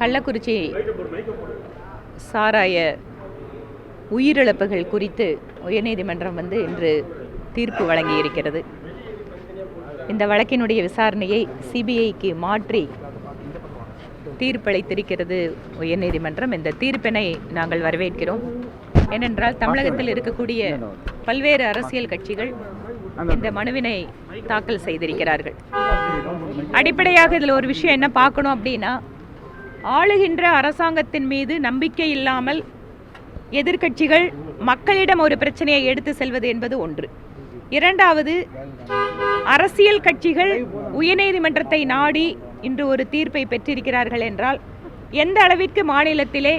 கள்ளக்குறிச்சி சாராய உயிரிழப்புகள் குறித்து உயர்நீதிமன்றம் இன்று தீர்ப்பு வழங்கியிருக்கிறது. இந்த வழக்கினுடைய விசாரணையை சிபிஐக்கு மாற்றி தீர்ப்பளித்திருக்கிறது உயர்நீதிமன்றம். இந்த தீர்ப்பினை நாங்கள் வரவேற்கிறோம். ஏனென்றால் தமிழகத்தில் இருக்கக்கூடிய பல்வேறு அரசியல் கட்சிகள் இந்த மனுவினை தாக்கல் செய்திருக்கிறார்கள். அடிப்படையாக இதில் ஒரு விஷயம் என்ன பார்க்கணும் அப்படின்னா, ஆளுகின்ற அரசாங்கத்தின் மீது நம்பிக்கை இல்லாமல் எதிர்க்கட்சிகள் மக்களிடம் ஒரு பிரச்சனையை எடுத்து செல்வது என்பது ஒன்று. இரண்டாவது, அரசியல் கட்சிகள் உயர்நீதிமன்றத்தை நாடி இன்று ஒரு தீர்ப்பை பெற்றிருக்கிறார்கள் என்றால் எந்த அளவிற்கு மாநிலத்திலே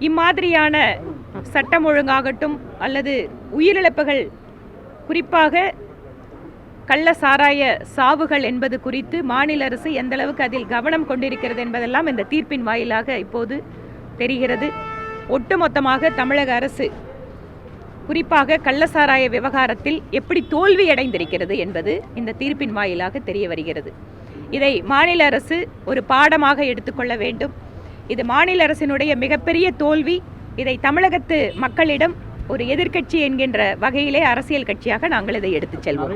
இம்மாதிரியான சட்டம் ஒழுங்காகட்டும் அல்லது உயிரிழப்புகள், குறிப்பாக கள்ள சாராய சாவுகள் என்பது குறித்து மாநில அரசு எந்த அளவுக்கு அதில் கவனம் கொண்டிருக்கிறது என்பதெல்லாம் இந்த தீர்ப்பின் வாயிலாக இப்போது தெரிகிறது. ஒட்டுமொத்தமாக தமிழக அரசு குறிப்பாக கள்ளசாராய விவகாரத்தில் எப்படி தோல்வியடைந்திருக்கிறது என்பது இந்த தீர்ப்பின் வாயிலாக தெரிய வருகிறது. இதை மாநில அரசு ஒரு பாடமாக எடுத்துக்கொள்ள வேண்டும். இது மாநில அரசினுடைய மிகப்பெரிய தோல்வி. இதை தமிழகத்து மக்களிடம் ஒரு எதிர்க்கட்சி என்கின்ற வகையிலே அரசியல் கட்சியாக நாங்கள் இதை எடுத்துச் செல்வோம்.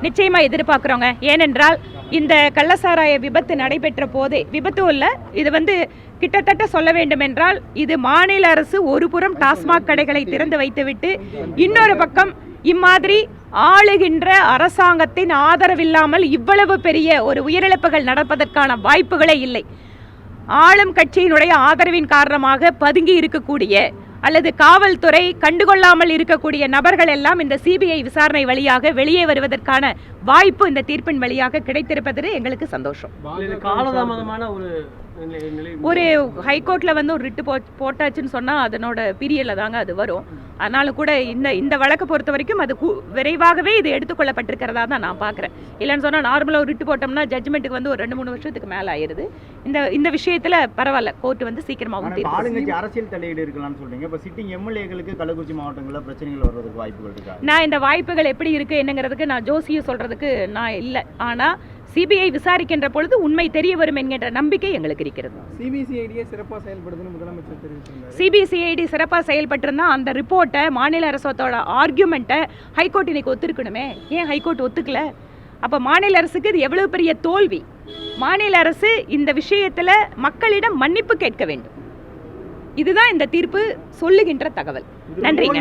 நிச்சயமா எதிர்பார்க்கிறோங்க. ஏனென்றால் இந்த கள்ளசாராய விபத்து நடைபெற்ற போதே, விபத்தும் இல்லை, இது கிட்டத்தட்ட சொல்ல வேண்டும் என்றால் இது மாநில அரசு ஒரு புறம் டாஸ்மாக் கடைகளை திறந்து வைத்துவிட்டு இன்னொரு பக்கம் இம்மாதிரி ஆளுகின்ற அரசாங்கத்தின் ஆதரவில்லாமல் இவ்வளவு பெரிய ஒரு உயிரிழப்புகள் நடப்பதற்கான வாய்ப்புகளே இல்லை. ஆளும் கட்சியினுடைய ஆதரவின் காரணமாக பதுங்கி இருக்கக்கூடிய அல்லது காவல்துறை கண்டுகொள்ளாமல் இருக்கக்கூடிய நபர்கள் எல்லாம் இந்த சிபிஐ விசாரணை வழியாக வெளியே வருவதற்கான வாய்ப்பு இந்த தீர்ப்பின் வழியாக கிடைத்திருப்பது எங்களுக்கு சந்தோஷம். ஒரு ஹைகோர்ட்ல ஒரு ரிட்டு போட்டாச்சுன்னு சொன்னால் அதனோட பீரியடில் தாங்க அது வரும். அதனால கூட இந்த வழக்கை பொறுத்த வரைக்கும் அது விரைவாகவே இது எடுத்துக்கொள்ளப்பட்டிருக்கிறதா தான் நான் பார்க்குறேன். இல்லைன்னு சொன்னால் நார்மலாக ஒரு ரிட்டு போட்டோம்னா ஜட்ஜ்மெண்ட்டுக்கு ஒரு 2-3 வருஷத்துக்கு மேலே ஆயிடுது. இந்த விஷயத்தில் பரவாயில்ல, கோர்ட்டு சீக்கிரமாகவும் ஆளுங்கட்சி அரசியல் தலையீடு இருக்கலாம்னு சொல்றீங்க. இப்போ சிட்டிங் எம்எல்ஏகளுக்கு கள்ளக்குறிச்சி மாவட்டங்களில் பிரச்சனைகள் வர்றதுக்கு வாய்ப்புகள் இருக்கா? நான் இந்த வாய்ப்புகள் எப்படி இருக்குது என்னங்கிறதுக்கு நான் ஜோசியை சொல்கிறதுக்கு நான் இல்லை. ஆனால் சிபிஐ விசாரிக்கின்ற பொழுது உண்மை தெரிய வரும் என்கின்ற நம்பிக்கை எங்களுக்கு இருக்கிறது. சிபிசிஐடி சிறப்பாக செயல்படுதுன்னு முதலமைச்சர் தெரிவித்தார். சிபிசிஐடி சிறப்பாக செயல்பட்டிருந்தா அந்த ரிப்போர்ட்டை, மாநில அரசோட ஆர்கியூமெண்ட்டை ஹைகோர்ட் இன்னைக்கு ஒத்துருக்கணுமே. ஏன் ஹைகோர்ட் ஒத்துக்கல? அப்போ மாநில அரசுக்கு இது எவ்வளவு பெரிய தோல்வி. மாநில அரசு இந்த விஷயத்தில் மக்களிடம் மன்னிப்பு கேட்க வேண்டும். இதுதான் இந்த தீர்ப்பு சொல்லுகின்ற தகவல். நன்றிங்க.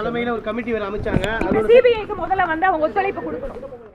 தலைமையில் ஒரு கமிட்டி அமைச்சாங்க. சிபிஐக்கு முதல்ல அவங்க ஒத்துழைப்பு கொடுக்கணும்.